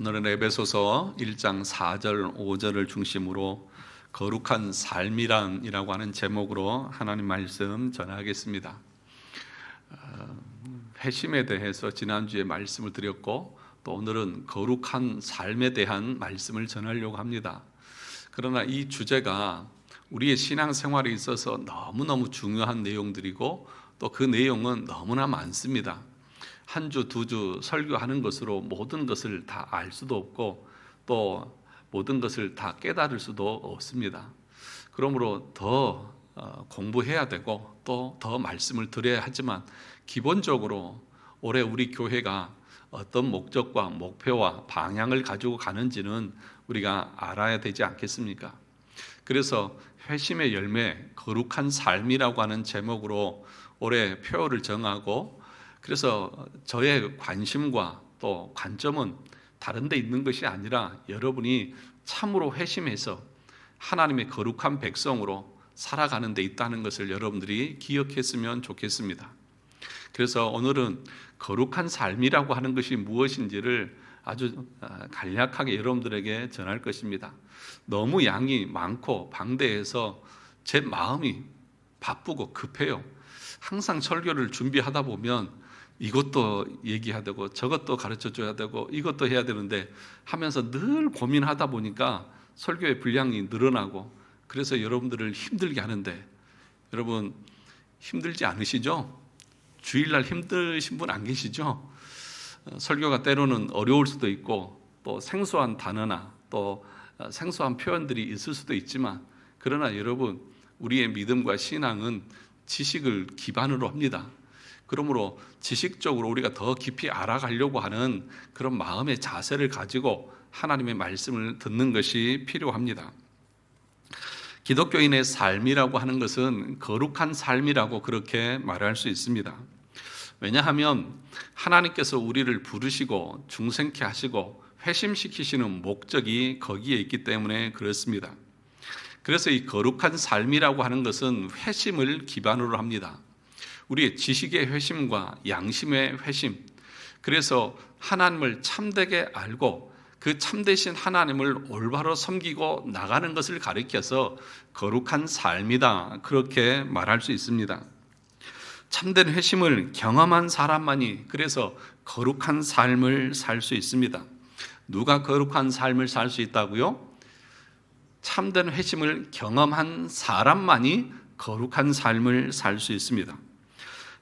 오늘은 에베소서 1장 4절 5절을 중심으로 거룩한 삶이란이라고 하는 제목으로 하나님 말씀 전하겠습니다. 회심에 대해서 지난주에 말씀을 드렸고 또 오늘은 거룩한 삶에 대한 말씀을 전하려고 합니다. 그러나 이 주제가 우리의 신앙생활에 있어서 너무너무 중요한 내용들이고 또 그 내용은 너무나 많습니다. 한 주, 두 주 설교하는 것으로 모든 것을 다 알 수도 없고 또 모든 것을 다 깨달을 수도 없습니다. 그러므로 더 공부해야 되고 또 더 말씀을 드려야 하지만 기본적으로 올해 우리 교회가 어떤 목적과 목표와 방향을 가지고 가는지는 우리가 알아야 되지 않겠습니까? 그래서 회심의 열매, 거룩한 삶이라고 하는 제목으로 올해 표어를 정하고 그래서 저의 관심과 또 관점은 다른 데 있는 것이 아니라 여러분이 참으로 회심해서 하나님의 거룩한 백성으로 살아가는 데 있다는 것을 여러분들이 기억했으면 좋겠습니다. 그래서 오늘은 거룩한 삶이라고 하는 것이 무엇인지를 아주 간략하게 여러분들에게 전할 것입니다. 너무 양이 많고 방대해서 제 마음이 바쁘고 급해요. 항상 설교를 준비하다 보면 이것도 얘기해야 되고 저것도 가르쳐줘야 되고 이것도 해야 되는데 하면서 늘 고민하다 보니까 설교의 분량이 늘어나고 그래서 여러분들을 힘들게 하는데 여러분 힘들지 않으시죠? 주일날 힘드신 분 안 계시죠? 설교가 때로는 어려울 수도 있고 또 생소한 단어나 또 생소한 표현들이 있을 수도 있지만 그러나 여러분 우리의 믿음과 신앙은 지식을 기반으로 합니다. 그러므로 지식적으로 우리가 더 깊이 알아가려고 하는 그런 마음의 자세를 가지고 하나님의 말씀을 듣는 것이 필요합니다. 기독교인의 삶이라고 하는 것은 거룩한 삶이라고 그렇게 말할 수 있습니다. 왜냐하면 하나님께서 우리를 부르시고 중생케 하시고 회심시키시는 목적이 거기에 있기 때문에 그렇습니다. 그래서 이 거룩한 삶이라고 하는 것은 회심을 기반으로 합니다. 우리의 지식의 회심과 양심의 회심, 그래서 하나님을 참되게 알고 그 참되신 하나님을 올바로 섬기고 나가는 것을 가리켜서 거룩한 삶이다 그렇게 말할 수 있습니다. 참된 회심을 경험한 사람만이 그래서 거룩한 삶을 살 수 있습니다. 누가 거룩한 삶을 살 수 있다고요? 참된 회심을 경험한 사람만이 거룩한 삶을 살 수 있습니다.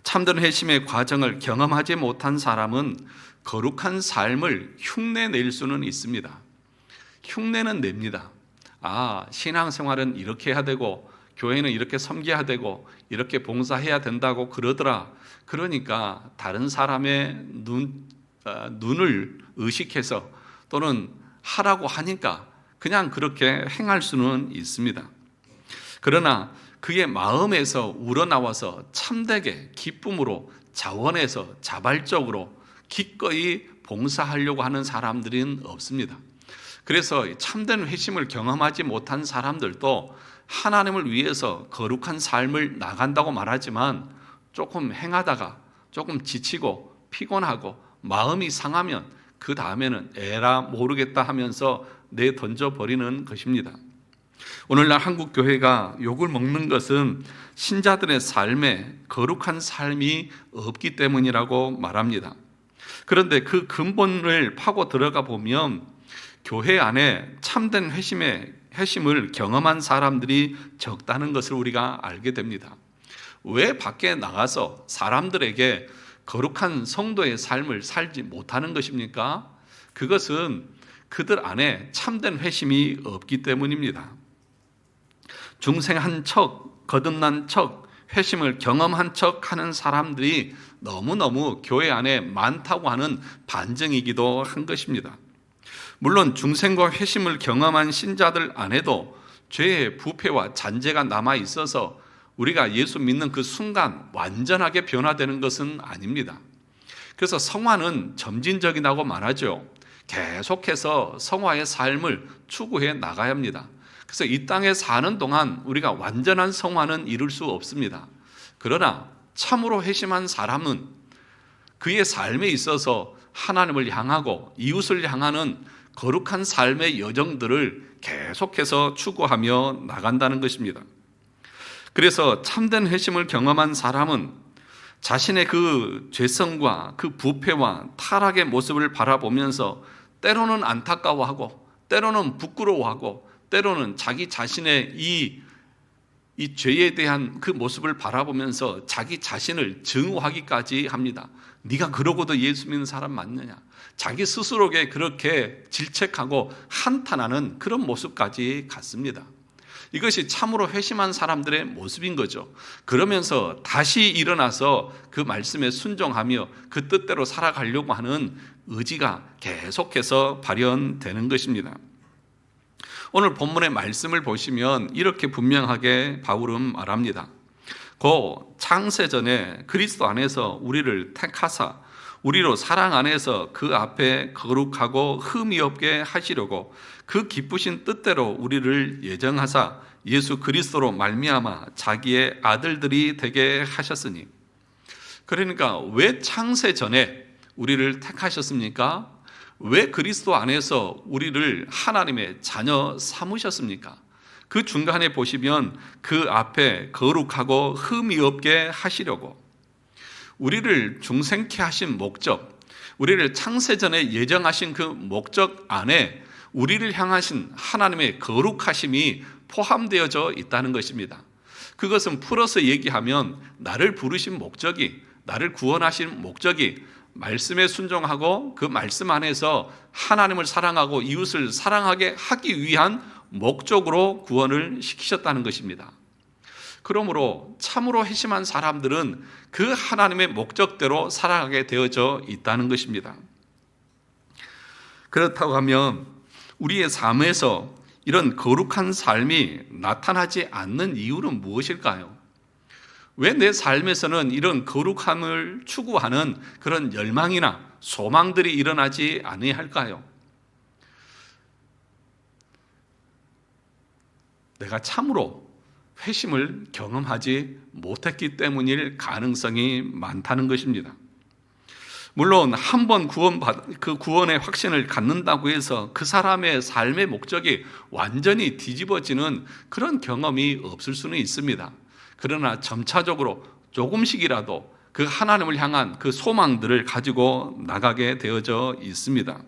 참된 회심의 과정을 경험하지 못한 사람은 거룩한 삶을 흉내낼 수는 있습니다. 흉내는 냅니다. 신앙생활은 이렇게 해야 되고 교회는 이렇게 섬겨야 되고 이렇게 봉사해야 된다고 그러더라. 그러니까 다른 사람의 눈을 의식해서 또는 하라고 하니까 그냥 그렇게 행할 수는 있습니다. 그러나 그의 마음에서 우러나와서 참되게 기쁨으로 자원해서 자발적으로 기꺼이 봉사하려고 하는 사람들은 없습니다. 그래서 참된 회심을 경험하지 못한 사람들도 하나님을 위해서 거룩한 삶을 나간다고 말하지만 조금 행하다가 조금 지치고 피곤하고 마음이 상하면 그 다음에는 에라 모르겠다 하면서 내던져버리는 것입니다. 오늘날 한국 교회가 욕을 먹는 것은 신자들의 삶에 거룩한 삶이 없기 때문이라고 말합니다. 그런데 그 근본을 파고 들어가 보면 교회 안에 참된 회심을 경험한 사람들이 적다는 것을 우리가 알게 됩니다. 왜 밖에 나가서 사람들에게 거룩한 성도의 삶을 살지 못하는 것입니까? 그것은 그들 안에 참된 회심이 없기 때문입니다. 중생한 척, 거듭난 척, 회심을 경험한 척 하는 사람들이 너무너무 교회 안에 많다고 하는 반증이기도 한 것입니다. 물론 중생과 회심을 경험한 신자들 안에도 죄의 부패와 잔재가 남아 있어서 우리가 예수 믿는 그 순간 완전하게 변화되는 것은 아닙니다. 그래서 성화는 점진적이라고 말하죠. 계속해서 성화의 삶을 추구해 나가야 합니다. 그래서 이 땅에 사는 동안 우리가 완전한 성화는 이룰 수 없습니다. 그러나 참으로 회심한 사람은 그의 삶에 있어서 하나님을 향하고 이웃을 향하는 거룩한 삶의 여정들을 계속해서 추구하며 나간다는 것입니다. 그래서 참된 회심을 경험한 사람은 자신의 그 죄성과 그 부패와 타락의 모습을 바라보면서 때로는 안타까워하고 때로는 부끄러워하고 때로는 자기 자신의 이 죄에 대한 그 모습을 바라보면서 자기 자신을 증오하기까지 합니다. 네가 그러고도 예수 믿는 사람 맞느냐? 자기 스스로에게 그렇게 질책하고 한탄하는 그런 모습까지 갖습니다. 이것이 참으로 회심한 사람들의 모습인 거죠. 그러면서 다시 일어나서 그 말씀에 순종하며 그 뜻대로 살아가려고 하는 의지가 계속해서 발현되는 것입니다. 오늘 본문의 말씀을 보시면 이렇게 분명하게 바울은 말합니다. 고 창세전에 그리스도 안에서 우리를 택하사 우리로 사랑 안에서 그 앞에 거룩하고 흠이 없게 하시려고 그 기쁘신 뜻대로 우리를 예정하사 예수 그리스도로 말미암아 자기의 아들들이 되게 하셨으니. 그러니까 왜 창세전에 우리를 택하셨습니까? 왜 그리스도 안에서 우리를 하나님의 자녀 삼으셨습니까? 그 중간에 보시면 그 앞에 거룩하고 흠이 없게 하시려고, 우리를 중생케 하신 목적, 우리를 창세전에 예정하신 그 목적 안에 우리를 향하신 하나님의 거룩하심이 포함되어져 있다는 것입니다. 그것은 풀어서 얘기하면 나를 부르신 목적이, 나를 구원하신 목적이 말씀에 순종하고 그 말씀 안에서 하나님을 사랑하고 이웃을 사랑하게 하기 위한 목적으로 구원을 시키셨다는 것입니다. 그러므로 참으로 회심한 사람들은 그 하나님의 목적대로 살아가게 되어져 있다는 것입니다. 그렇다고 하면 우리의 삶에서 이런 거룩한 삶이 나타나지 않는 이유는 무엇일까요? 왜 내 삶에서는 이런 거룩함을 추구하는 그런 열망이나 소망들이 일어나지 않아야 할까요? 내가 참으로 회심을 경험하지 못했기 때문일 가능성이 많다는 것입니다. 물론 한 번 그 구원의 확신을 갖는다고 해서 그 사람의 삶의 목적이 완전히 뒤집어지는 그런 경험이 없을 수는 있습니다. 그러나 점차적으로 조금씩이라도 그 하나님을 향한 그 소망들을 가지고 나가게 되어져 있습니다.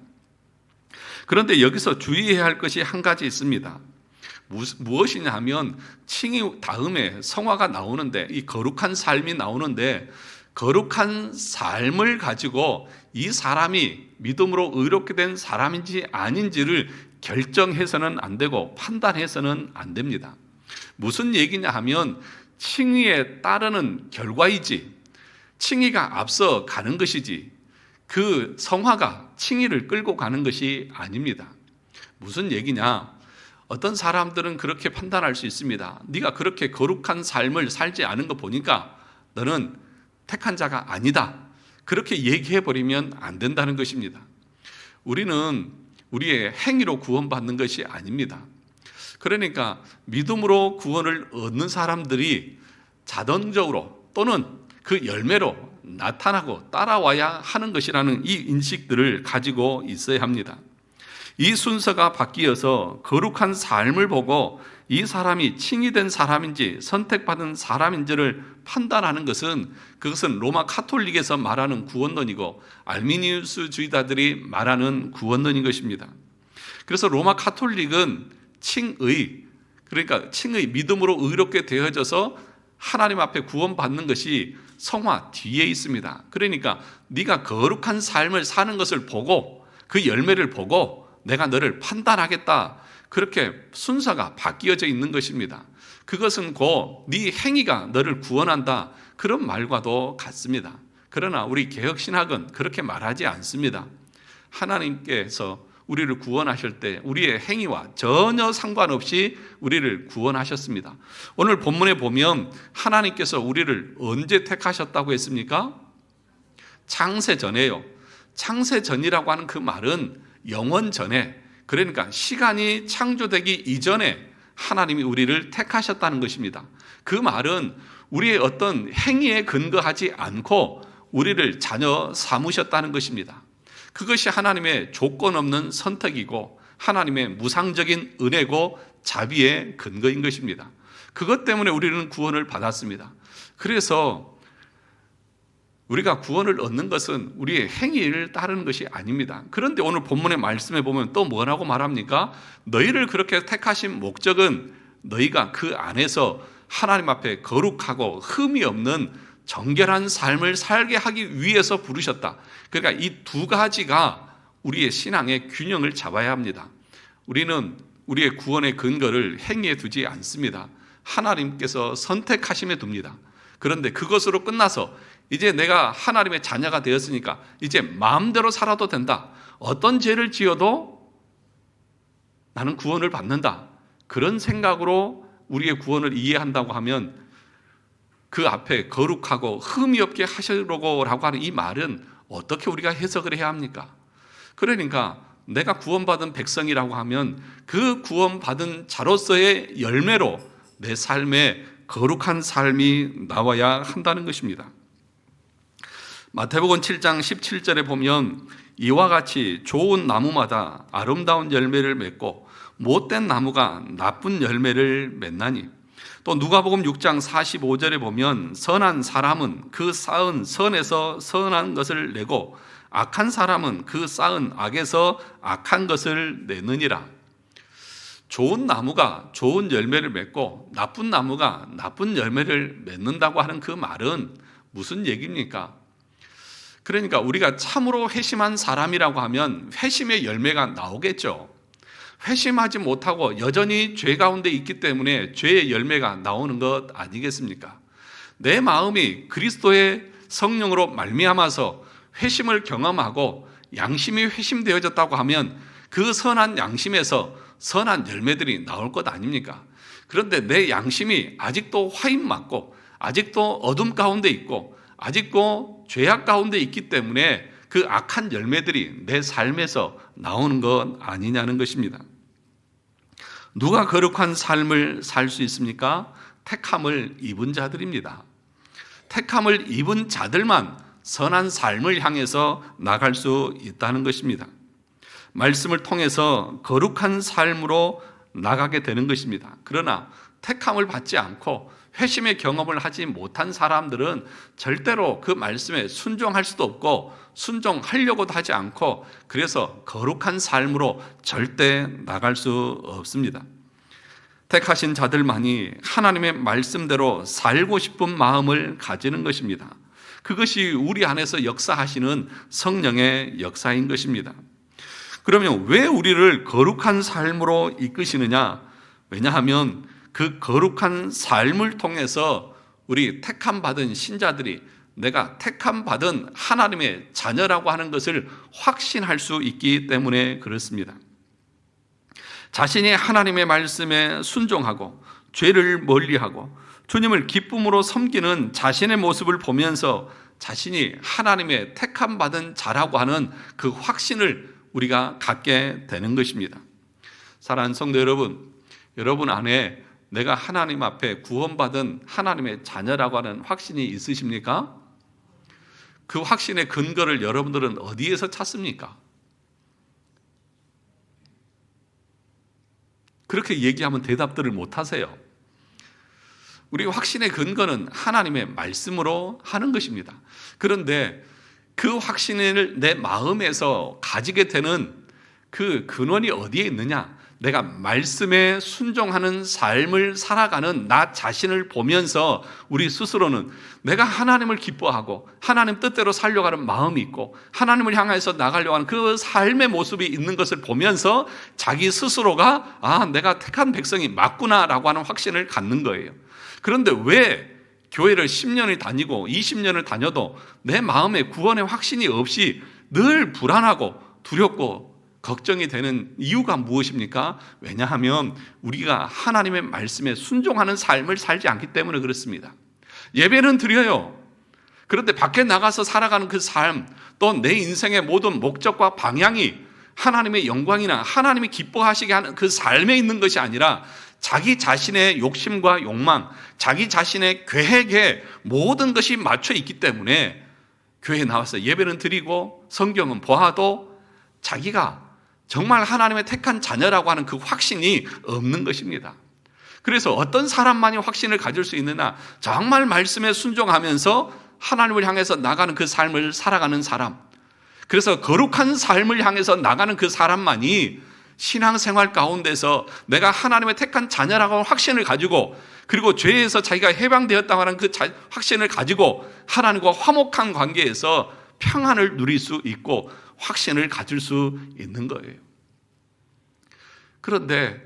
그런데 여기서 주의해야 할 것이 한 가지 있습니다. 무엇이냐 하면 칭의 다음에 성화가 나오는데, 이 거룩한 삶이 나오는데, 거룩한 삶을 가지고 이 사람이 믿음으로 의롭게 된 사람인지 아닌지를 결정해서는 안 되고 판단해서는 안 됩니다. 무슨 얘기냐 하면 칭의에 따르는 결과이지, 칭의가 앞서 가는 것이지 그 성화가 칭의를 끌고 가는 것이 아닙니다. 무슨 얘기냐? 어떤 사람들은 그렇게 판단할 수 있습니다. 네가 그렇게 거룩한 삶을 살지 않은 거 보니까 너는 택한 자가 아니다. 그렇게 얘기해버리면 안 된다는 것입니다. 우리는 우리의 행위로 구원받는 것이 아닙니다. 그러니까 믿음으로 구원을 얻는 사람들이 자동적으로 또는 그 열매로 나타나고 따라와야 하는 것이라는 이 인식들을 가지고 있어야 합니다. 이 순서가 바뀌어서 거룩한 삶을 보고 이 사람이 칭의된 사람인지 선택받은 사람인지를 판단하는 것은, 그것은 로마 카톨릭에서 말하는 구원론이고 알미니우스주의자들이 말하는 구원론인 것입니다. 그래서 로마 카톨릭은 칭의, 그러니까 칭의, 믿음으로 의롭게 되어져서 하나님 앞에 구원받는 것이 성화 뒤에 있습니다. 그러니까 네가 거룩한 삶을 사는 것을 보고 그 열매를 보고 내가 너를 판단하겠다, 그렇게 순서가 바뀌어져 있는 것입니다. 그것은 곧 네 행위가 너를 구원한다, 그런 말과도 같습니다. 그러나 우리 개혁신학은 그렇게 말하지 않습니다. 하나님께서 우리를 구원하실 때 우리의 행위와 전혀 상관없이 우리를 구원하셨습니다. 오늘 본문에 보면 하나님께서 우리를 언제 택하셨다고 했습니까? 창세전에요. 창세전이라고 하는 그 말은 영원 전에, 그러니까 시간이 창조되기 이전에 하나님이 우리를 택하셨다는 것입니다. 그 말은 우리의 어떤 행위에 근거하지 않고 우리를 자녀 삼으셨다는 것입니다. 그것이 하나님의 조건 없는 선택이고 하나님의 무상적인 은혜고 자비의 근거인 것입니다. 그것 때문에 우리는 구원을 받았습니다. 그래서 우리가 구원을 얻는 것은 우리의 행위를 따르는 것이 아닙니다. 그런데 오늘 본문의 말씀에 보면 또 뭐라고 말합니까? 너희를 그렇게 택하신 목적은 너희가 그 안에서 하나님 앞에 거룩하고 흠이 없는 정결한 삶을 살게 하기 위해서 부르셨다. 그러니까 이 두 가지가 우리의 신앙의 균형을 잡아야 합니다. 우리는 우리의 구원의 근거를 행위에 두지 않습니다. 하나님께서 선택하심에 둡니다. 그런데 그것으로 끝나서 이제 내가 하나님의 자녀가 되었으니까 이제 마음대로 살아도 된다. 어떤 죄를 지어도 나는 구원을 받는다. 그런 생각으로 우리의 구원을 이해한다고 하면 그 앞에 거룩하고 흠이 없게 하시려고 하는 이 말은 어떻게 우리가 해석을 해야 합니까? 그러니까 내가 구원받은 백성이라고 하면 그 구원받은 자로서의 열매로 내 삶에 거룩한 삶이 나와야 한다는 것입니다. 마태복음 7장 17절에 보면 이와 같이 좋은 나무마다 아름다운 열매를 맺고 못된 나무가 나쁜 열매를 맺나니, 또 누가복음 6장 45절에 보면 선한 사람은 그 쌓은 선에서 선한 것을 내고 악한 사람은 그 쌓은 악에서 악한 것을 내느니라. 좋은 나무가 좋은 열매를 맺고 나쁜 나무가 나쁜 열매를 맺는다고 하는 그 말은 무슨 얘기입니까? 그러니까 우리가 참으로 회심한 사람이라고 하면 회심의 열매가 나오겠죠. 회심하지 못하고 여전히 죄 가운데 있기 때문에 죄의 열매가 나오는 것 아니겠습니까? 내 마음이 그리스도의 성령으로 말미암아서 회심을 경험하고 양심이 회심되어졌다고 하면 그 선한 양심에서 선한 열매들이 나올 것 아닙니까? 그런데 내 양심이 아직도 화인 맞고 아직도 어둠 가운데 있고 아직도 죄악 가운데 있기 때문에 그 악한 열매들이 내 삶에서 나오는 것 아니냐는 것입니다. 누가 거룩한 삶을 살 수 있습니까? 택함을 입은 자들입니다. 택함을 입은 자들만 선한 삶을 향해서 나갈 수 있다는 것입니다. 말씀을 통해서 거룩한 삶으로 나가게 되는 것입니다. 그러나 택함을 받지 않고 회심의 경험을 하지 못한 사람들은 절대로 그 말씀에 순종할 수도 없고 순종하려고도 하지 않고 그래서 거룩한 삶으로 절대 나갈 수 없습니다. 택하신 자들만이 하나님의 말씀대로 살고 싶은 마음을 가지는 것입니다. 그것이 우리 안에서 역사하시는 성령의 역사인 것입니다. 그러면 왜 우리를 거룩한 삶으로 이끄시느냐? 왜냐하면 그 거룩한 삶을 통해서 우리 택함 받은 신자들이 내가 택함 받은 하나님의 자녀라고 하는 것을 확신할 수 있기 때문에 그렇습니다. 자신이 하나님의 말씀에 순종하고 죄를 멀리하고 주님을 기쁨으로 섬기는 자신의 모습을 보면서 자신이 하나님의 택함 받은 자라고 하는 그 확신을 우리가 갖게 되는 것입니다. 사랑하는 성도 여러분, 여러분 안에 내가 하나님 앞에 구원받은 하나님의 자녀라고 하는 확신이 있으십니까? 그 확신의 근거를 여러분들은 어디에서 찾습니까? 그렇게 얘기하면 대답들을 못 하세요. 우리 확신의 근거는 하나님의 말씀으로 하는 것입니다. 그런데 그 확신을 내 마음에서 가지게 되는 그 근원이 어디에 있느냐? 내가 말씀에 순종하는 삶을 살아가는 나 자신을 보면서 우리 스스로는 내가 하나님을 기뻐하고 하나님 뜻대로 살려고 하는 마음이 있고 하나님을 향해서 나가려고 하는 그 삶의 모습이 있는 것을 보면서 자기 스스로가 내가 택한 백성이 맞구나라고 하는 확신을 갖는 거예요. 그런데 왜 교회를 10년을 다니고 20년을 다녀도 내 마음에 구원의 확신이 없이 늘 불안하고 두렵고 걱정이 되는 이유가 무엇입니까? 왜냐하면 우리가 하나님의 말씀에 순종하는 삶을 살지 않기 때문에 그렇습니다. 예배는 드려요. 그런데 밖에 나가서 살아가는 그 삶, 또 내 인생의 모든 목적과 방향이 하나님의 영광이나 하나님이 기뻐하시게 하는 그 삶에 있는 것이 아니라 자기 자신의 욕심과 욕망, 자기 자신의 계획에 모든 것이 맞춰 있기 때문에 교회에 나와서 예배는 드리고 성경은 보아도 자기가 정말 하나님의 택한 자녀라고 하는 그 확신이 없는 것입니다. 그래서 어떤 사람만이 확신을 가질 수 있느냐? 정말 말씀에 순종하면서 하나님을 향해서 나가는 그 삶을 살아가는 사람, 그래서 거룩한 삶을 향해서 나가는 그 사람만이 신앙생활 가운데서 내가 하나님의 택한 자녀라고 하는 확신을 가지고, 그리고 죄에서 자기가 해방되었다고 하는 그 확신을 가지고 하나님과 화목한 관계에서 평안을 누릴 수 있고 확신을 가질 수 있는 거예요. 그런데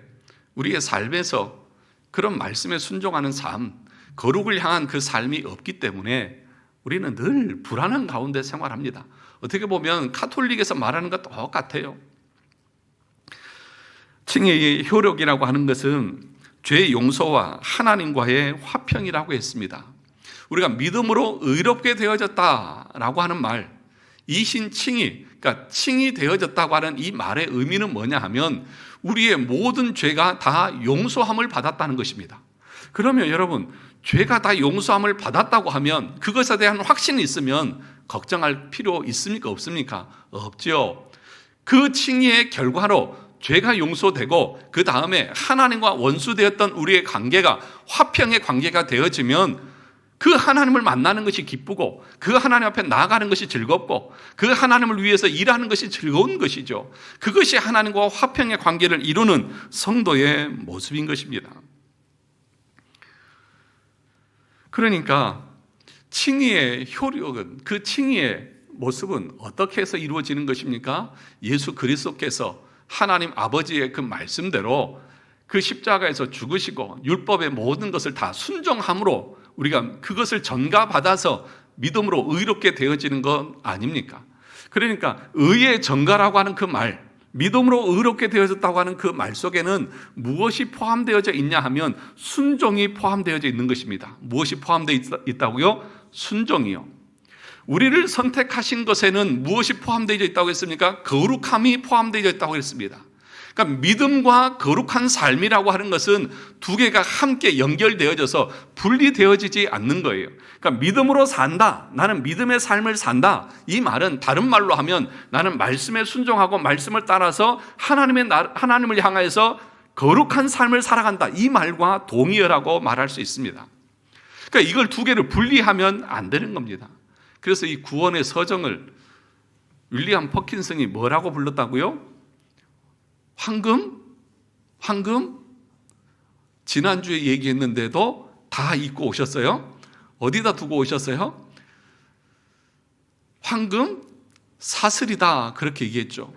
우리의 삶에서 그런 말씀에 순종하는 삶, 거룩을 향한 그 삶이 없기 때문에 우리는 늘 불안한 가운데 생활합니다. 어떻게 보면 가톨릭에서 말하는 것 똑같아요. 칭의의 효력이라고 하는 것은 죄 용서와 하나님과의 화평이라고 했습니다. 우리가 믿음으로 의롭게 되어졌다라고 하는 말, 이신 칭의, 그러니까 칭의 되어졌다고 하는 이 말의 의미는 뭐냐 하면 우리의 모든 죄가 다 용서함을 받았다는 것입니다. 그러면 여러분, 죄가 다 용서함을 받았다고 하면 그것에 대한 확신이 있으면 걱정할 필요 있습니까? 없습니까? 없죠. 그 칭의의 결과로 죄가 용서되고 그 다음에 하나님과 원수되었던 우리의 관계가 화평의 관계가 되어지면 그 하나님을 만나는 것이 기쁘고 그 하나님 앞에 나아가는 것이 즐겁고 그 하나님을 위해서 일하는 것이 즐거운 것이죠. 그것이 하나님과 화평의 관계를 이루는 성도의 모습인 것입니다. 그러니까 칭의의 효력은, 그 칭의의 모습은 어떻게 해서 이루어지는 것입니까? 예수 그리스도께서 하나님 아버지의 그 말씀대로 그 십자가에서 죽으시고 율법의 모든 것을 다 순종함으로 우리가 그것을 전가받아서 믿음으로 의롭게 되어지는 것 아닙니까? 그러니까 의의 전가라고 하는 그 말, 믿음으로 의롭게 되어졌다고 하는 그 말 속에는 무엇이 포함되어져 있냐 하면 순종이 포함되어져 있는 것입니다. 무엇이 포함되어 있다고요? 순종이요. 우리를 선택하신 것에는 무엇이 포함되어 있다고 했습니까? 거룩함이 포함되어 있다고 했습니다. 그러니까 믿음과 거룩한 삶이라고 하는 것은 두 개가 함께 연결되어져서 분리되어지지 않는 거예요. 그러니까 믿음으로 산다, 나는 믿음의 삶을 산다, 이 말은 다른 말로 하면 나는 말씀에 순종하고 말씀을 따라서 하나님을 향해서 거룩한 삶을 살아간다, 이 말과 동의어라고 말할 수 있습니다. 그러니까 이걸 두 개를 분리하면 안 되는 겁니다. 그래서 이 구원의 서정을 윌리엄 퍼킨슨이 뭐라고 불렀다고요? 황금? 지난주에 얘기했는데도 다 잊고 오셨어요? 어디다 두고 오셨어요? 황금? 사슬이다, 그렇게 얘기했죠.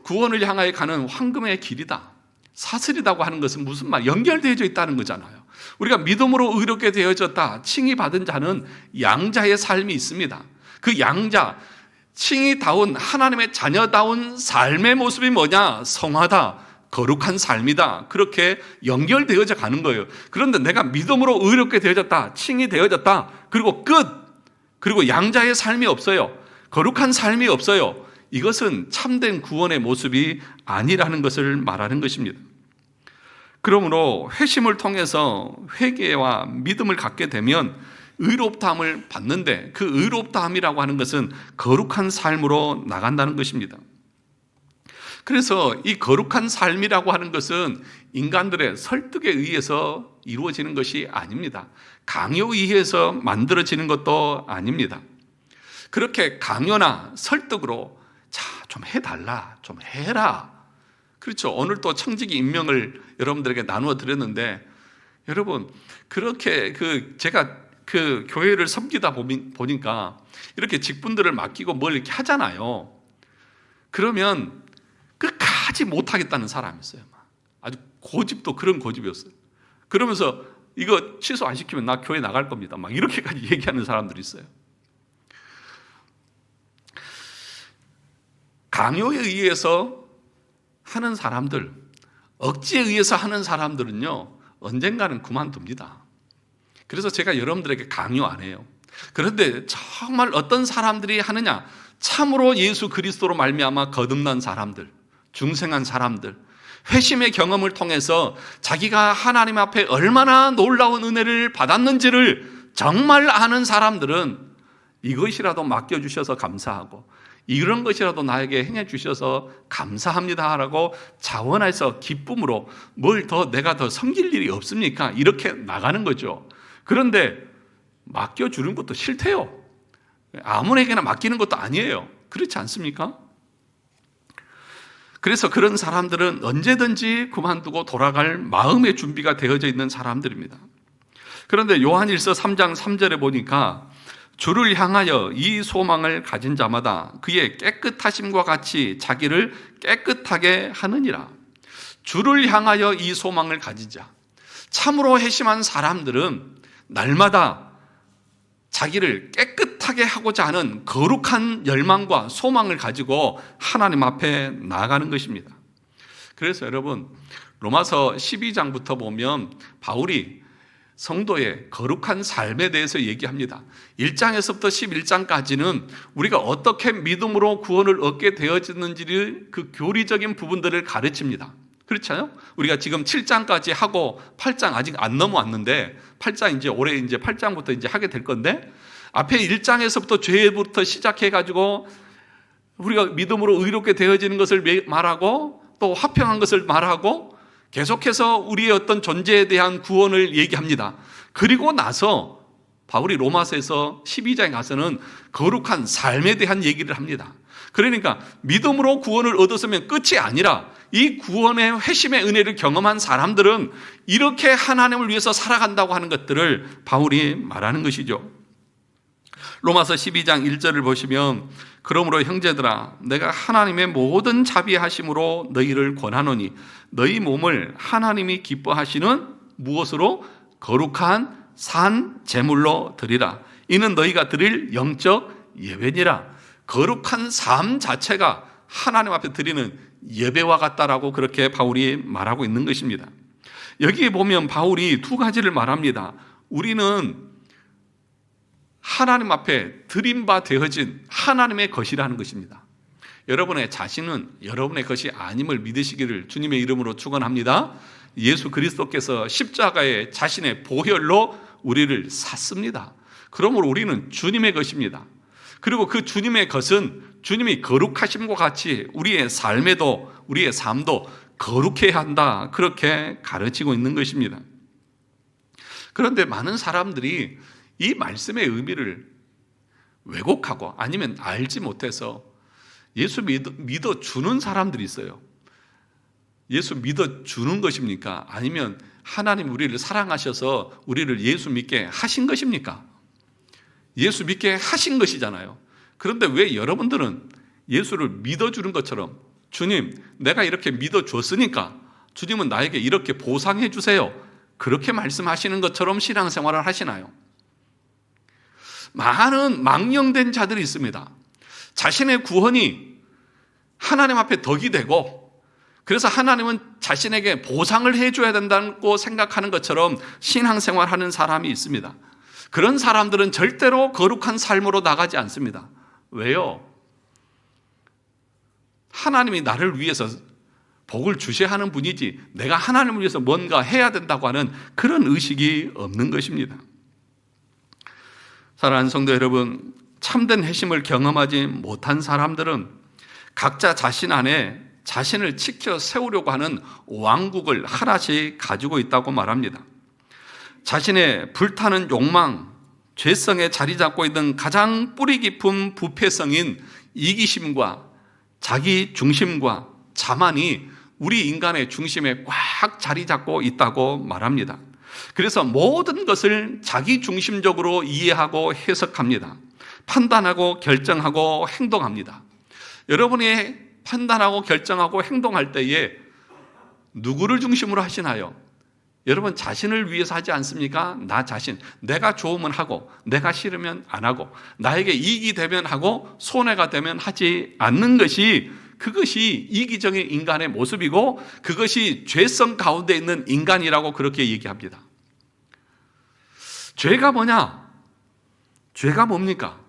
구원을 향하여 가는 황금의 길이다. 사슬이라고 하는 것은 무슨 말? 연결되어져 있다는 거잖아요. 우리가 믿음으로 의롭게 되어졌다, 칭의받은 자는 양자의 삶이 있습니다. 그 양자, 칭의다운 하나님의 자녀다운 삶의 모습이 뭐냐? 성화다, 거룩한 삶이다. 그렇게 연결되어져 가는 거예요. 그런데 내가 믿음으로 의롭게 되어졌다, 칭의되어졌다, 그리고 끝, 그리고 양자의 삶이 없어요, 거룩한 삶이 없어요. 이것은 참된 구원의 모습이 아니라는 것을 말하는 것입니다. 그러므로 회심을 통해서 회개와 믿음을 갖게 되면 의롭다함을 받는데, 그 의롭다함이라고 하는 것은 거룩한 삶으로 나간다는 것입니다. 그래서 이 거룩한 삶이라고 하는 것은 인간들의 설득에 의해서 이루어지는 것이 아닙니다. 강요에 의해서 만들어지는 것도 아닙니다. 그렇게 강요나 설득으로 자, 좀 해달라, 좀 해라. 그렇죠. 오늘 또 청지기 임명을 여러분들에게 나누어 드렸는데, 여러분 그렇게 제가 그 교회를 섬기다 보니까 이렇게 직분들을 맡기고 뭘 이렇게 하잖아요. 그러면 끝까지 못하겠다는 사람이 있어요. 아주 고집도 그런 고집이었어요. 그러면서 이거 취소 안 시키면 나 교회 나갈 겁니다, 막 이렇게까지 얘기하는 사람들이 있어요. 강요에 의해서 하는 사람들, 억지에 의해서 하는 사람들은요, 언젠가는 그만둡니다. 그래서 제가 여러분들에게 강요 안 해요. 그런데 정말 어떤 사람들이 하느냐? 참으로 예수 그리스도로 말미암아 거듭난 사람들, 중생한 사람들, 회심의 경험을 통해서 자기가 하나님 앞에 얼마나 놀라운 은혜를 받았는지를 정말 아는 사람들은 이것이라도 맡겨주셔서 감사하고 이런 것이라도 나에게 행해 주셔서 감사합니다라고 자원해서 기쁨으로 뭘 더 내가 더 섬길 일이 없습니까? 이렇게 나가는 거죠. 그런데 맡겨주는 것도 싫대요. 아무에게나 맡기는 것도 아니에요. 그렇지 않습니까? 그래서 그런 사람들은 언제든지 그만두고 돌아갈 마음의 준비가 되어져 있는 사람들입니다. 그런데 요한일서 3장 3절에 보니까 주를 향하여 이 소망을 가진 자마다 그의 깨끗하심과 같이 자기를 깨끗하게 하느니라. 주를 향하여 이 소망을 가진 자, 참으로 회심한 사람들은 날마다 자기를 깨끗하게 하고자 하는 거룩한 열망과 소망을 가지고 하나님 앞에 나아가는 것입니다. 그래서 여러분, 로마서 12장부터 보면 바울이 성도의 거룩한 삶에 대해서 얘기합니다. 1장에서부터 11장까지는 우리가 어떻게 믿음으로 구원을 얻게 되어졌는지를 그 교리적인 부분들을 가르칩니다. 그렇잖아요? 우리가 지금 7장까지 하고 8장 아직 안 넘어왔는데 8장 이제 올해 이제 8장부터 이제 하게 될 건데 앞에 1장에서부터 죄부터 시작해 가지고 우리가 믿음으로 의롭게 되어지는 것을 말하고 또 화평한 것을 말하고 계속해서 우리의 어떤 존재에 대한 구원을 얘기합니다. 그리고 나서 바울이 로마서에서 12장에 가서는 거룩한 삶에 대한 얘기를 합니다. 그러니까 믿음으로 구원을 얻었으면 끝이 아니라 이 구원의 회심의 은혜를 경험한 사람들은 이렇게 하나님을 위해서 살아간다고 하는 것들을 바울이 말하는 것이죠. 로마서 12장 1절을 보시면 그러므로 형제들아 내가 하나님의 모든 자비하심으로 너희를 권하노니 너희 몸을 하나님이 기뻐하시는 무엇으로? 거룩한 산 제물로 드리라. 이는 너희가 드릴 영적 예배니라. 거룩한 삶 자체가 하나님 앞에 드리는 예배와 같다라고 그렇게 바울이 말하고 있는 것입니다. 여기에 보면 바울이 두 가지를 말합니다. 우리는 하나님 앞에 드림바 되어진 하나님의 것이라는 것입니다. 여러분의 자신은 여러분의 것이 아님을 믿으시기를 주님의 이름으로 축원합니다. 예수 그리스도께서 십자가에 자신의 보혈로 우리를 샀습니다. 그러므로 우리는 주님의 것입니다. 그리고 그 주님의 것은 주님이 거룩하심과 같이 우리의 삶에도 우리의 삶도 거룩해야 한다. 그렇게 가르치고 있는 것입니다. 그런데 많은 사람들이 이 말씀의 의미를 왜곡하고 아니면 알지 못해서 예수 믿어주는 사람들이 있어요. 예수 믿어주는 것입니까? 아니면 하나님 우리를 사랑하셔서 우리를 예수 믿게 하신 것입니까? 예수 믿게 하신 것이잖아요. 그런데 왜 여러분들은 예수를 믿어주는 것처럼 주님, 내가 이렇게 믿어줬으니까 주님은 나에게 이렇게 보상해 주세요. 그렇게 말씀하시는 것처럼 신앙생활을 하시나요? 많은 망령된 자들이 있습니다. 자신의 구원이 하나님 앞에 덕이 되고 그래서 하나님은 자신에게 보상을 해줘야 된다고 생각하는 것처럼 신앙생활하는 사람이 있습니다. 그런 사람들은 절대로 거룩한 삶으로 나가지 않습니다. 왜요? 하나님이 나를 위해서 복을 주셔야 하는 분이지 내가 하나님을 위해서 뭔가 해야 된다고 하는 그런 의식이 없는 것입니다. 사랑하는 성도 여러분, 참된 회심을 경험하지 못한 사람들은 각자 자신 안에 자신을 지켜 세우려고 하는 왕국을 하나씩 가지고 있다고 말합니다. 자신의 불타는 욕망, 죄성에 자리 잡고 있는 가장 뿌리 깊은 부패성인 이기심과 자기 중심과 자만이 우리 인간의 중심에 꽉 자리 잡고 있다고 말합니다. 그래서 모든 것을 자기 중심적으로 이해하고 해석합니다. 판단하고 결정하고 행동합니다. 여러분이 판단하고 결정하고 행동할 때에 누구를 중심으로 하시나요? 여러분 자신을 위해서 하지 않습니까? 나 자신, 내가 좋으면 하고 내가 싫으면 안 하고 나에게 이익이 되면 하고 손해가 되면 하지 않는 것이 그것이 이기적인 인간의 모습이고 그것이 죄성 가운데 있는 인간이라고 그렇게 얘기합니다. 죄가 뭐냐? 죄가 뭡니까?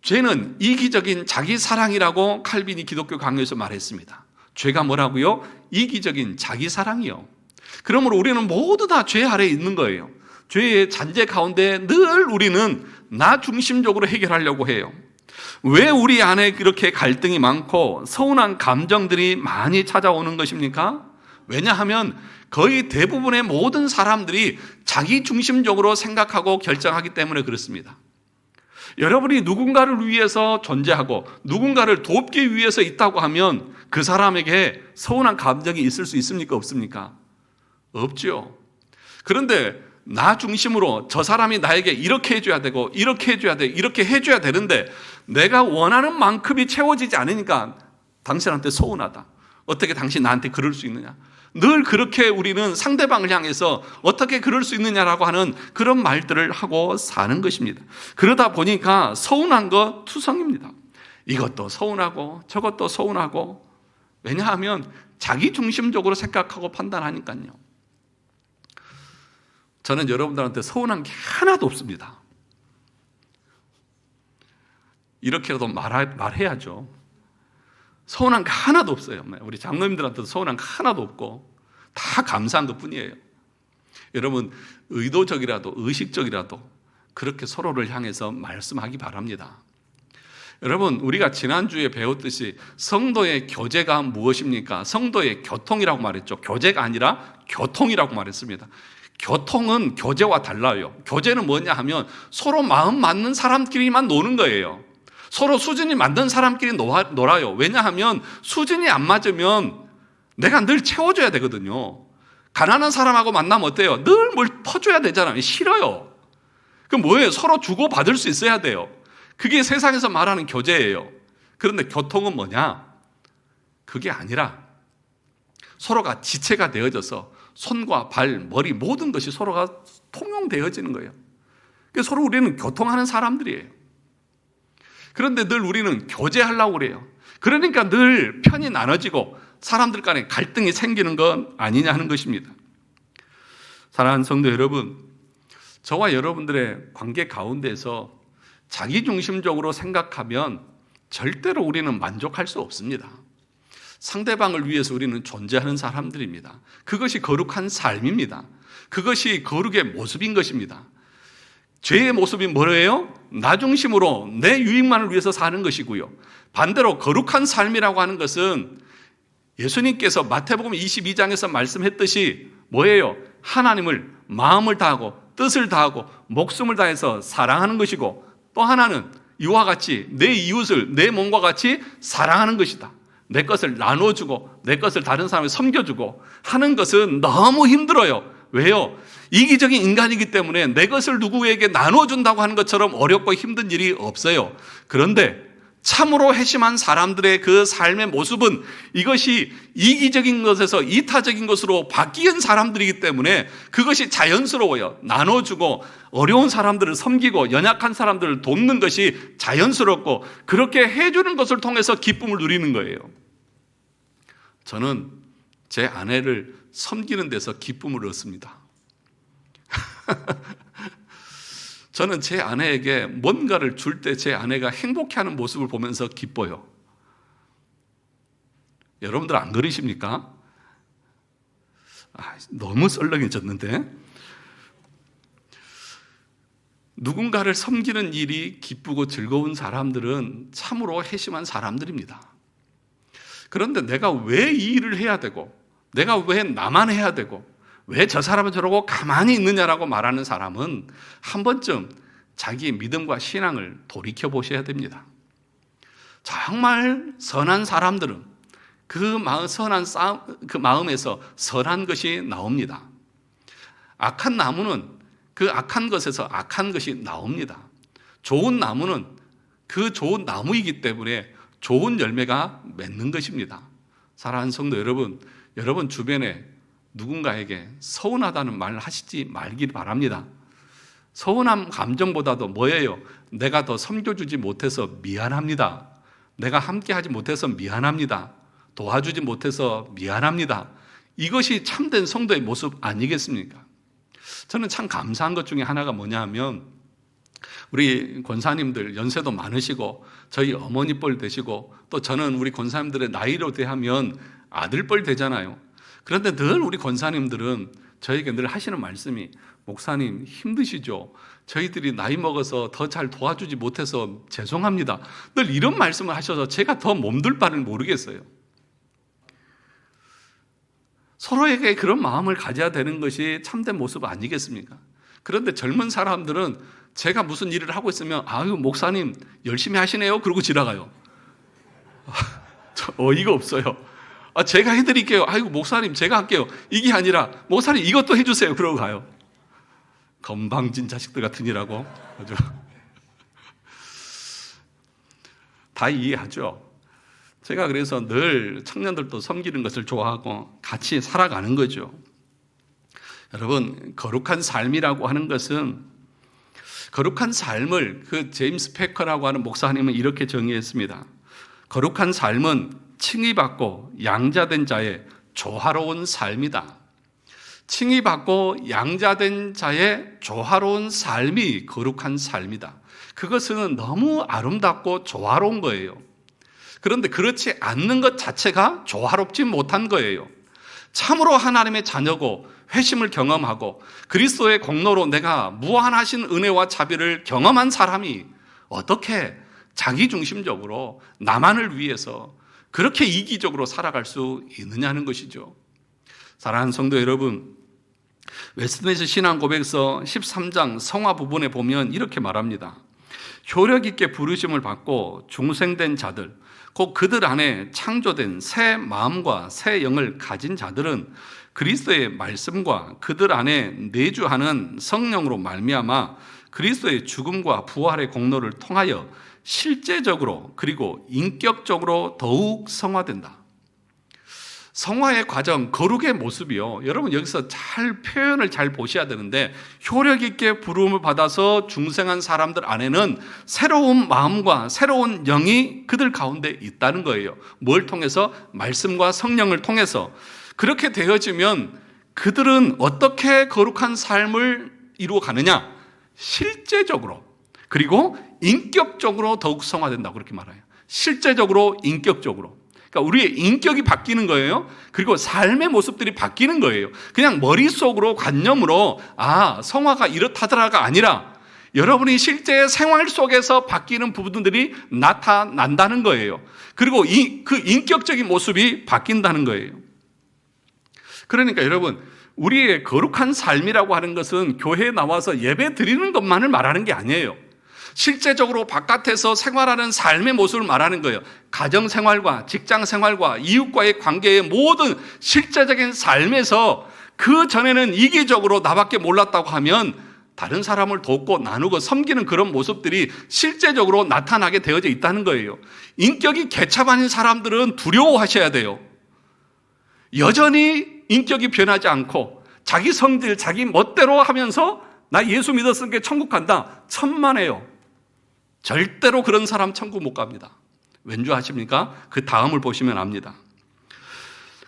죄는 이기적인 자기 사랑이라고 칼빈이 기독교 강요에서 말했습니다. 죄가 뭐라고요? 이기적인 자기 사랑이요. 그러므로 우리는 모두 다 죄 아래에 있는 거예요. 죄의 잔재 가운데 늘 우리는 나 중심적으로 해결하려고 해요. 왜 우리 안에 그렇게 갈등이 많고 서운한 감정들이 많이 찾아오는 것입니까? 왜냐하면 거의 대부분의 모든 사람들이 자기 중심적으로 생각하고 결정하기 때문에 그렇습니다. 여러분이 누군가를 위해서 존재하고 누군가를 돕기 위해서 있다고 하면 그 사람에게 서운한 감정이 있을 수 있습니까? 없습니까? 없죠. 그런데 나 중심으로 저 사람이 나에게 이렇게 해줘야 되고 이렇게 해줘야 돼, 이렇게 해줘야 되는데 내가 원하는 만큼이 채워지지 않으니까 당신한테 서운하다. 어떻게 당신 나한테 그럴 수 있느냐? 늘 그렇게 우리는 상대방을 향해서 어떻게 그럴 수 있느냐라고 하는 그런 말들을 하고 사는 것입니다. 그러다 보니까 서운한 거 투성입니다. 이것도 서운하고 저것도 서운하고, 왜냐하면 자기 중심적으로 생각하고 판단하니까요. 저는 여러분들한테 서운한 게 하나도 없습니다. 이렇게라도 말해야죠. 서운한 게 하나도 없어요. 우리 장로님들한테도 서운한 게 하나도 없고 다 감사한 것뿐이에요. 여러분, 의도적이라도 의식적이라도 그렇게 서로를 향해서 말씀하기 바랍니다. 여러분, 우리가 지난주에 배웠듯이 성도의 교제가 무엇입니까? 성도의 교통이라고 말했죠. 교제가 아니라 교통이라고 말했습니다. 교통은 교제와 달라요. 교제는 뭐냐 하면 서로 마음 맞는 사람끼리만 노는 거예요. 서로 수준이 맞는 사람끼리 놀아요. 왜냐하면 수준이 안 맞으면 내가 늘 채워줘야 되거든요. 가난한 사람하고 만나면 어때요? 늘 뭘 퍼줘야 되잖아요. 싫어요. 그럼 뭐예요? 서로 주고받을 수 있어야 돼요. 그게 세상에서 말하는 교제예요. 그런데 교통은 뭐냐? 그게 아니라 서로가 지체가 되어져서 손과 발, 머리 모든 것이 서로가 통용되어지는 거예요. 그래서 서로 우리는 교통하는 사람들이에요. 그런데 늘 우리는 교제하려고 그래요. 그러니까 늘 편이 나눠지고 사람들 간에 갈등이 생기는 건 아니냐 하는 것입니다. 사랑하는 성도 여러분, 저와 여러분들의 관계 가운데서 자기중심적으로 생각하면 절대로 우리는 만족할 수 없습니다. 상대방을 위해서 우리는 존재하는 사람들입니다. 그것이 거룩한 삶입니다. 그것이 거룩의 모습인 것입니다. 죄의 모습이 뭐예요? 나 중심으로 내 유익만을 위해서 사는 것이고요. 반대로 거룩한 삶이라고 하는 것은 예수님께서 마태복음 22장에서 말씀했듯이 뭐예요? 하나님을 마음을 다하고 뜻을 다하고 목숨을 다해서 사랑하는 것이고, 또 하나는 이와 같이 내 이웃을 내 몸과 같이 사랑하는 것이다. 내 것을 나눠주고 내 것을 다른 사람에게 섬겨주고 하는 것은 너무 힘들어요. 왜요? 이기적인 인간이기 때문에 내 것을 누구에게 나눠준다고 하는 것처럼 어렵고 힘든 일이 없어요. 그런데 참으로 회심한 사람들의 그 삶의 모습은 이것이 이기적인 것에서 이타적인 것으로 바뀐 사람들이기 때문에 그것이 자연스러워요. 나눠주고 어려운 사람들을 섬기고 연약한 사람들을 돕는 것이 자연스럽고, 그렇게 해주는 것을 통해서 기쁨을 누리는 거예요. 저는 제 아내를 섬기는 데서 기쁨을 얻습니다. 저는 제 아내에게 뭔가를 줄 때 제 아내가 행복해하는 모습을 보면서 기뻐요. 여러분들 안 그러십니까? 너무 썰렁해졌는데. 누군가를 섬기는 일이 기쁘고 즐거운 사람들은 참으로 회심한 사람들입니다. 그런데 내가 왜 이 일을 해야 되고, 내가 왜 나만 해야 되고, 왜 저 사람은 저러고 가만히 있느냐라고 말하는 사람은 한 번쯤 자기의 믿음과 신앙을 돌이켜 보셔야 됩니다. 정말 선한 사람들은 그 마음에서 선한 것이 나옵니다. 악한 나무는 그 악한 것에서 악한 것이 나옵니다. 좋은 나무는 그 좋은 나무이기 때문에 좋은 열매가 맺는 것입니다. 사랑하는 성도 여러분, 여러분 주변에 누군가에게 서운하다는 말을 하시지 말길 바랍니다. 서운한 감정보다도 뭐예요? 내가 더 섬겨주지 못해서 미안합니다. 내가 함께하지 못해서 미안합니다. 도와주지 못해서 미안합니다. 이것이 참된 성도의 모습 아니겠습니까? 저는 참 감사한 것 중에 하나가 뭐냐 하면, 우리 권사님들 연세도 많으시고 저희 어머니 뻘 되시고, 또 저는 우리 권사님들의 나이로 대하면 아들 뻘 되잖아요. 그런데 늘 우리 권사님들은 저에게 늘 하시는 말씀이 목사님 힘드시죠? 저희들이 나이 먹어서 더 잘 도와주지 못해서 죄송합니다. 늘 이런 말씀을 하셔서 제가 더 몸둘 바를 모르겠어요. 서로에게 그런 마음을 가져야 되는 것이 참된 모습 아니겠습니까? 그런데 젊은 사람들은 제가 무슨 일을 하고 있으면 아유 목사님 열심히 하시네요 그러고 지나가요. 어이가 없어요. 제가 해드릴게요. 아이고 목사님 제가 할게요. 이게 아니라 목사님 이것도 해주세요 그러고 가요. 건방진 자식들 같으니라고. 그죠? 다 이해하죠. 제가 그래서 늘 청년들도 섬기는 것을 좋아하고 같이 살아가는 거죠. 여러분, 거룩한 삶이라고 하는 것은, 거룩한 삶을 그 제임스 패커라고 하는 목사님은 이렇게 정의했습니다. 거룩한 삶은 칭의받고 양자된 자의 조화로운 삶이다. 칭의받고 양자된 자의 조화로운 삶이 거룩한 삶이다. 그것은 너무 아름답고 조화로운 거예요. 그런데 그렇지 않는 것 자체가 조화롭지 못한 거예요. 참으로 하나님의 자녀고 회심을 경험하고 그리스도의 공로로 내가 무한하신 은혜와 자비를 경험한 사람이 어떻게 자기중심적으로 나만을 위해서 그렇게 이기적으로 살아갈 수 있느냐는 것이죠. 사랑하는 성도 여러분, 웨스트민스터 신앙고백서 13장 성화 부분에 보면 이렇게 말합니다. 효력 있게 부르심을 받고 중생된 자들, 곧 그들 안에 창조된 새 마음과 새 영을 가진 자들은 그리스도의 말씀과 그들 안에 내주하는 성령으로 말미암아 그리스도의 죽음과 부활의 공로를 통하여 실제적으로 그리고 인격적으로 더욱 성화된다. 성화의 과정, 거룩의 모습이요. 여러분 여기서 잘 표현을 잘 보셔야 되는데 효력 있게 부름을 받아서 중생한 사람들 안에는 새로운 마음과 새로운 영이 그들 가운데 있다는 거예요. 뭘 통해서? 말씀과 성령을 통해서. 그렇게 되어지면 그들은 어떻게 거룩한 삶을 이루어가느냐? 실제적으로 그리고 인격적으로 더욱 성화된다고 그렇게 말해요. 실제적으로, 인격적으로. 그러니까 우리의 인격이 바뀌는 거예요. 그리고 삶의 모습들이 바뀌는 거예요. 그냥 머릿속으로 관념으로 성화가 이렇다더라가 아니라 여러분이 실제 생활 속에서 바뀌는 부분들이 나타난다는 거예요. 그리고 그 인격적인 모습이 바뀐다는 거예요. 그러니까 여러분, 우리의 거룩한 삶이라고 하는 것은 교회에 나와서 예배 드리는 것만을 말하는 게 아니에요. 실제적으로 바깥에서 생활하는 삶의 모습을 말하는 거예요. 가정생활과 직장생활과 이웃과의 관계의 모든 실제적인 삶에서 그 전에는 이기적으로 나밖에 몰랐다고 하면 다른 사람을 돕고 나누고 섬기는 그런 모습들이 실제적으로 나타나게 되어져 있다는 거예요. 인격이 개차반인 사람들은 두려워하셔야 돼요. 여전히 인격이 변하지 않고 자기 성질, 자기 멋대로 하면서 나 예수 믿었으니까 천국 간다. 천만에요. 절대로 그런 사람 천국 못 갑니다. 왠지 아십니까? 그 다음을 보시면 압니다.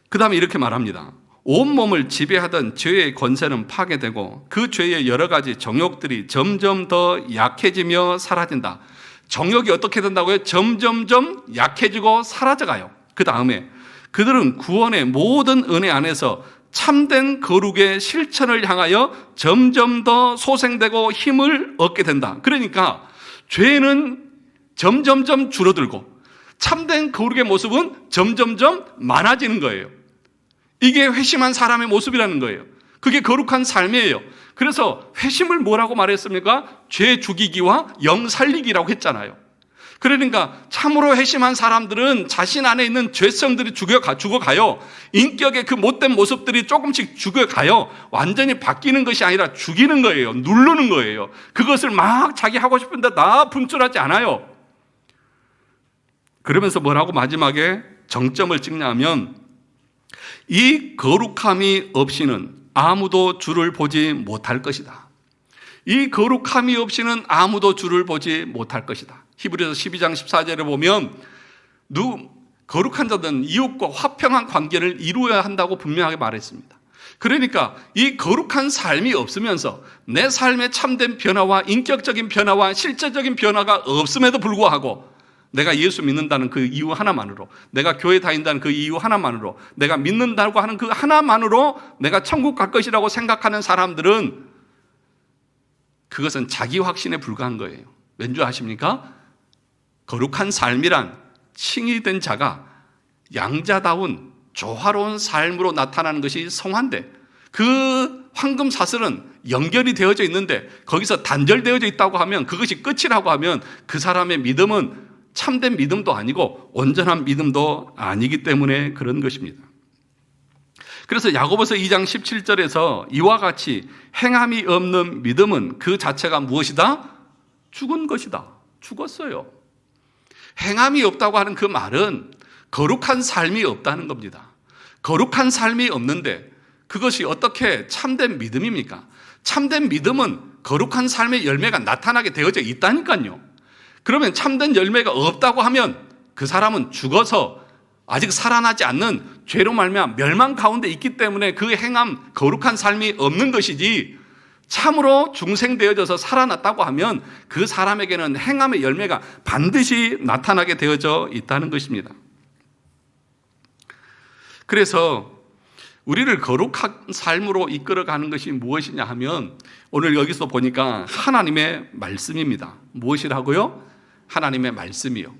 그 다음에 이렇게 말합니다. 온몸을 지배하던 죄의 권세는 파괴되고 그 죄의 여러 가지 정욕들이 점점 더 약해지며 사라진다. 정욕이 어떻게 된다고요? 점점점 약해지고 사라져가요. 그 다음에 그들은 구원의 모든 은혜 안에서 참된 거룩의 실천을 향하여 점점 더 소생되고 힘을 얻게 된다. 그러니까 죄는 점점점 줄어들고 참된 거룩의 모습은 점점점 많아지는 거예요. 이게 회심한 사람의 모습이라는 거예요. 그게 거룩한 삶이에요. 그래서 회심을 뭐라고 말했습니까? 죄 죽이기와 영 살리기라고 했잖아요. 그러니까 참으로 회심한 사람들은 자신 안에 있는 죄성들이 죽어가요. 인격의 그 못된 모습들이 조금씩 죽어가요. 완전히 바뀌는 것이 아니라 죽이는 거예요. 누르는 거예요. 그것을 막 자기 하고 싶은데 다 분출하지 않아요. 그러면서 뭐라고 마지막에 정점을 찍냐면 이 거룩함이 없이는 아무도 주를 보지 못할 것이다. 이 거룩함이 없이는 아무도 주를 보지 못할 것이다. 히브리서 12장 14절에 보면 거룩한 자들은 이웃과 화평한 관계를 이루어야 한다고 분명하게 말했습니다. 그러니까 이 거룩한 삶이 없으면서 내 삶의 참된 변화와 인격적인 변화와 실제적인 변화가 없음에도 불구하고 내가 예수 믿는다는 그 이유 하나만으로, 내가 교회 다닌다는 그 이유 하나만으로, 내가 믿는다고 하는 그 하나만으로 내가 천국 갈 것이라고 생각하는 사람들은 그것은 자기 확신에 불과한 거예요. 왠지 아십니까? 거룩한 삶이란 칭이 된 자가 양자다운 조화로운 삶으로 나타나는 것이 성화인데, 그 황금 사슬은 연결이 되어져 있는데 거기서 단절되어져 있다고 하면, 그것이 끝이라고 하면 그 사람의 믿음은 참된 믿음도 아니고 온전한 믿음도 아니기 때문에 그런 것입니다. 그래서 야고보서 2장 17절에서 이와 같이 행함이 없는 믿음은 그 자체가 무엇이다? 죽은 것이다. 죽었어요. 행함이 없다고 하는 그 말은 거룩한 삶이 없다는 겁니다. 거룩한 삶이 없는데 그것이 어떻게 참된 믿음입니까? 참된 믿음은 거룩한 삶의 열매가 나타나게 되어져 있다니까요. 그러면 참된 열매가 없다고 하면 그 사람은 죽어서 아직 살아나지 않는 죄로 말미암아 멸망 가운데 있기 때문에 그 행함, 거룩한 삶이 없는 것이지, 참으로 중생되어져서 살아났다고 하면 그 사람에게는 행함의 열매가 반드시 나타나게 되어져 있다는 것입니다. 그래서 우리를 거룩한 삶으로 이끌어가는 것이 무엇이냐 하면, 오늘 여기서 보니까 하나님의 말씀입니다. 무엇이라고요? 하나님의 말씀이요.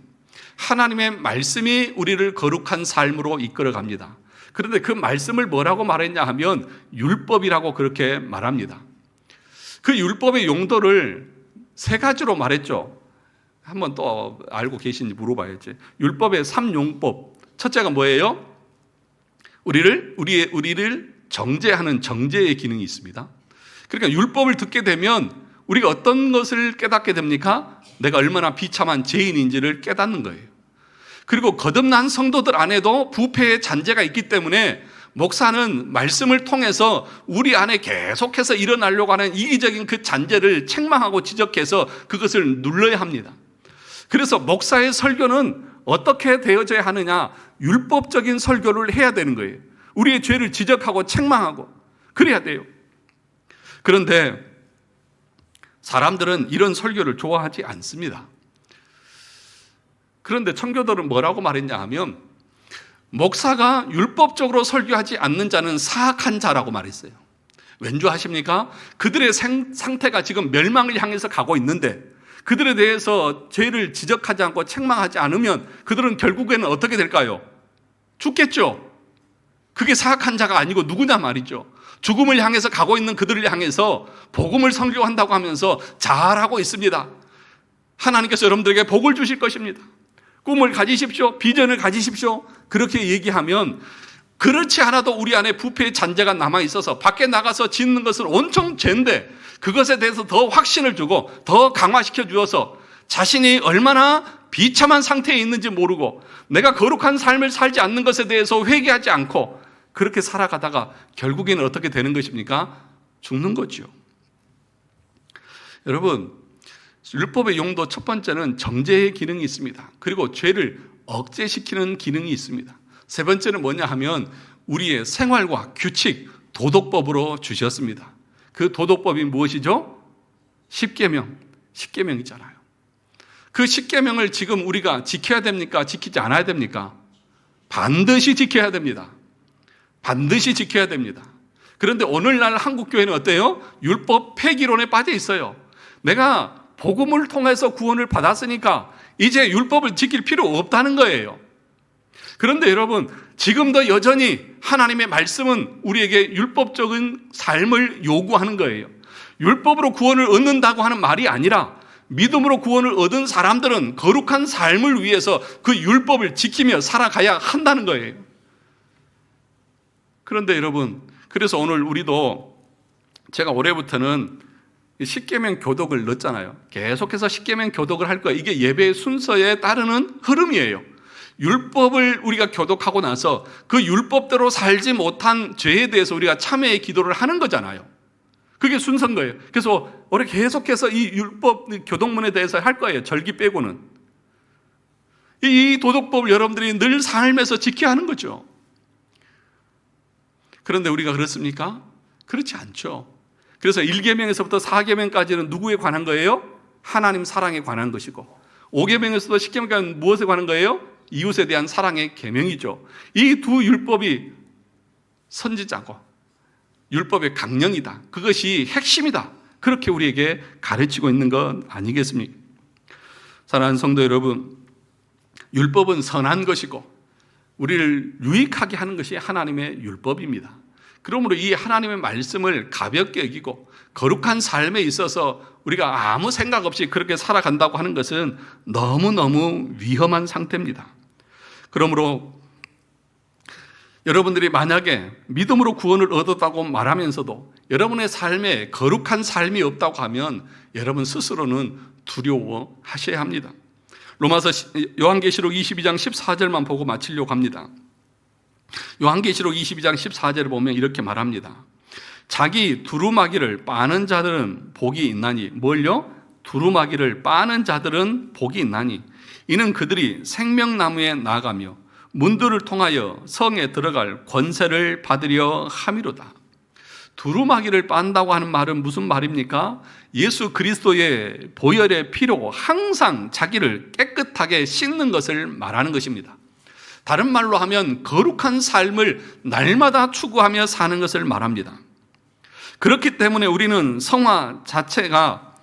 하나님의 말씀이 우리를 거룩한 삶으로 이끌어갑니다. 그런데 그 말씀을 뭐라고 말했냐 하면 율법이라고 그렇게 말합니다. 그 율법의 용도를 세 가지로 말했죠. 한번 또 알고 계신지 물어봐야지. 율법의 3용법. 첫째가 뭐예요? 우리를 정죄하는 정죄의 기능이 있습니다. 그러니까 율법을 듣게 되면 우리가 어떤 것을 깨닫게 됩니까? 내가 얼마나 비참한 죄인인지를 깨닫는 거예요. 그리고 거듭난 성도들 안에도 부패의 잔재가 있기 때문에 목사는 말씀을 통해서 우리 안에 계속해서 일어나려고 하는 이기적인 그 잔재를 책망하고 지적해서 그것을 눌러야 합니다. 그래서 목사의 설교는 어떻게 되어져야 하느냐? 율법적인 설교를 해야 되는 거예요. 우리의 죄를 지적하고 책망하고 그래야 돼요. 그런데 사람들은 이런 설교를 좋아하지 않습니다. 그런데 청교도는 뭐라고 말했냐 하면, 목사가 율법적으로 설교하지 않는 자는 사악한 자라고 말했어요. 왠지 아십니까? 그들의 상태가 지금 멸망을 향해서 가고 있는데 그들에 대해서 죄를 지적하지 않고 책망하지 않으면 그들은 결국에는 어떻게 될까요? 죽겠죠. 그게 사악한 자가 아니고 누구냐 말이죠. 죽음을 향해서 가고 있는 그들을 향해서 복음을 설교한다고 하면서 자활하고 있습니다. 하나님께서 여러분들에게 복을 주실 것입니다. 꿈을 가지십시오. 비전을 가지십시오. 그렇게 얘기하면, 그렇지 않아도 우리 안에 부패의 잔재가 남아있어서 밖에 나가서 짓는 것은 온통 죄인데 그것에 대해서 더 확신을 주고 더 강화시켜 주어서 자신이 얼마나 비참한 상태에 있는지 모르고 내가 거룩한 삶을 살지 않는 것에 대해서 회개하지 않고 그렇게 살아가다가 결국에는 어떻게 되는 것입니까? 죽는 거죠. 여러분, 율법의 용도 첫 번째는 정죄의 기능이 있습니다. 그리고 죄를 억제시키는 기능이 있습니다. 세 번째는 뭐냐 하면 우리의 생활과 규칙, 도덕법으로 주셨습니다. 그 도덕법이 무엇이죠? 십계명이잖아요. 그 십계명을 지금 우리가 지켜야 됩니까? 지키지 않아야 됩니까? 반드시 지켜야 됩니다. 반드시 지켜야 됩니다. 그런데 오늘날 한국교회는 어때요? 율법 폐기론에 빠져 있어요. 내가 복음을 통해서 구원을 받았으니까 이제 율법을 지킬 필요 없다는 거예요. 그런데 여러분, 지금도 여전히 하나님의 말씀은 우리에게 율법적인 삶을 요구하는 거예요. 율법으로 구원을 얻는다고 하는 말이 아니라 믿음으로 구원을 얻은 사람들은 거룩한 삶을 위해서 그 율법을 지키며 살아가야 한다는 거예요. 그런데 여러분, 그래서 오늘 우리도 제가 올해부터는 십계명 교독을 넣었잖아요. 계속해서 십계명 교독을 할 거예요. 이게 예배의 순서에 따르는 흐름이에요. 율법을 우리가 교독하고 나서 그 율법대로 살지 못한 죄에 대해서 우리가 참회의 기도를 하는 거잖아요. 그게 순서인 거예요. 그래서 올해 계속해서 이 율법 교독문에 대해서 할 거예요. 절기 빼고는. 이 도덕법을 여러분들이 늘 삶에서 지켜야 하는 거죠. 그런데 우리가 그렇습니까? 그렇지 않죠. 그래서 1계명에서부터 4계명까지는 누구에 관한 거예요? 하나님 사랑에 관한 것이고 5계명에서도 10계명은 무엇에 관한 거예요? 이웃에 대한 사랑의 계명이죠. 이 두 율법이 선지자고 율법의 강령이다. 그것이 핵심이다. 그렇게 우리에게 가르치고 있는 것 아니겠습니까? 사랑하는 성도 여러분, 율법은 선한 것이고 우리를 유익하게 하는 것이 하나님의 율법입니다. 그러므로 이 하나님의 말씀을 가볍게 여기고 거룩한 삶에 있어서 우리가 아무 생각 없이 그렇게 살아간다고 하는 것은 너무너무 위험한 상태입니다. 그러므로 여러분들이 만약에 믿음으로 구원을 얻었다고 말하면서도 여러분의 삶에 거룩한 삶이 없다고 하면 여러분 스스로는 두려워하셔야 합니다. 요한계시록 22장 14절만 보고 마치려고 합니다. 요한계시록 22장 14절을 보면 이렇게 말합니다. 자기 두루마기를 빠는 자들은 복이 있나니, 뭘요? 두루마기를 빠는 자들은 복이 있나니 이는 그들이 생명나무에 나아가며 문들을 통하여 성에 들어갈 권세를 받으려 함이로다. 두루마기를 빤다고 하는 말은 무슨 말입니까? 예수 그리스도의 보혈의 피로 항상 자기를 깨끗하게 씻는 것을 말하는 것입니다. 다른 말로 하면 거룩한 삶을 날마다 추구하며 사는 것을 말합니다. 그렇기 때문에 우리는 성화 자체가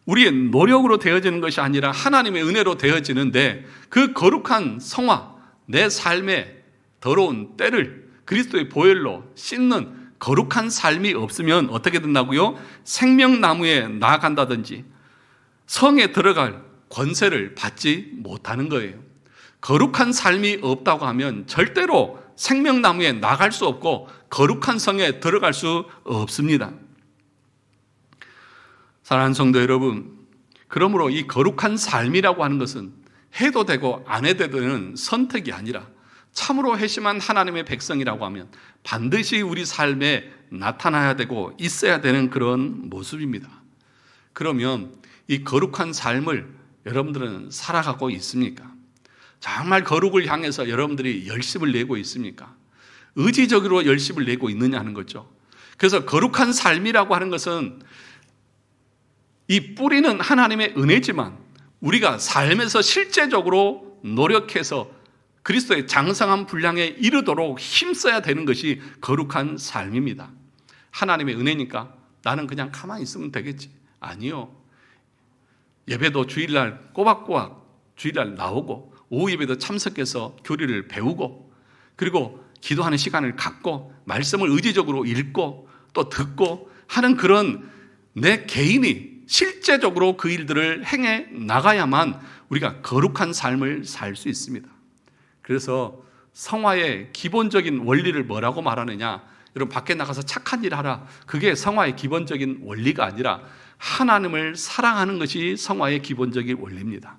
우리의 노력으로 되어지는 것이 아니라 하나님의 은혜로 되어지는데, 그 거룩한 성화, 내 삶의 더러운 때를 그리스도의 보혈로 씻는 거룩한 삶이 없으면 어떻게 된다고요? 생명나무에 나아간다든지 성에 들어갈 권세를 받지 못하는 거예요. 거룩한 삶이 없다고 하면 절대로 생명나무에 나갈 수 없고 거룩한 성에 들어갈 수 없습니다. 사랑하는 성도 여러분, 그러므로 이 거룩한 삶이라고 하는 것은 해도 되고 안 해도 되는 선택이 아니라 참으로 회심한 하나님의 백성이라고 하면 반드시 우리 삶에 나타나야 되고 있어야 되는 그런 모습입니다. 그러면 이 거룩한 삶을 여러분들은 살아가고 있습니까? 정말 거룩을 향해서 여러분들이 열심을 내고 있습니까? 의지적으로 열심을 내고 있느냐 하는 거죠. 그래서 거룩한 삶이라고 하는 것은 이 뿌리는 하나님의 은혜지만 우리가 삶에서 실제적으로 노력해서 그리스도의 장성한 분량에 이르도록 힘써야 되는 것이 거룩한 삶입니다. 하나님의 은혜니까 나는 그냥 가만히 있으면 되겠지. 아니요. 예배도 주일날 꼬박꼬박 주일날 나오고 오후 예배도 참석해서 교리를 배우고 그리고 기도하는 시간을 갖고 말씀을 의지적으로 읽고 또 듣고 하는 그런 내 개인이 실제적으로 그 일들을 행해 나가야만 우리가 거룩한 삶을 살 수 있습니다. 그래서 성화의 기본적인 원리를 뭐라고 말하느냐? 여러분 밖에 나가서 착한 일 하라. 그게 성화의 기본적인 원리가 아니라 하나님을 사랑하는 것이 성화의 기본적인 원리입니다.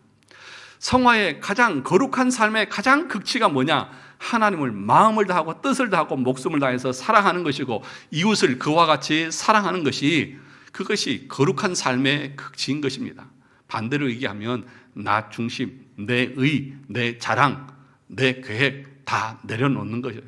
성화의 가장 거룩한 삶의 가장 극치가 뭐냐? 하나님을 마음을 다하고 뜻을 다하고 목숨을 다해서 사랑하는 것이고 이웃을 그와 같이 사랑하는 것이 그것이 거룩한 삶의 극치인 것입니다. 반대로 얘기하면 나 중심, 내 의, 내 자랑, 내 계획 다 내려놓는 거예요.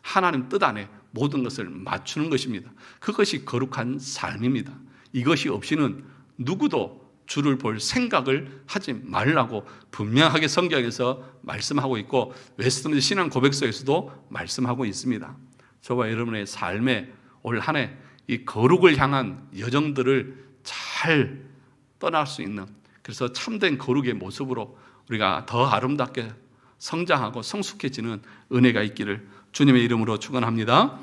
하나님 뜻 안에 모든 것을 맞추는 것입니다. 그것이 거룩한 삶입니다. 이것이 없이는 누구도 주를 볼 생각을 하지 말라고 분명하게 성경에서 말씀하고 있고 웨스트민스터 신앙 고백서에서도 말씀하고 있습니다. 저와 여러분의 삶에 올 한 해 이 거룩을 향한 여정들을 잘 떠날 수 있는, 그래서 참된 거룩의 모습으로 우리가 더 아름답게 성장하고 성숙해지는 은혜가 있기를 주님의 이름으로 축원합니다.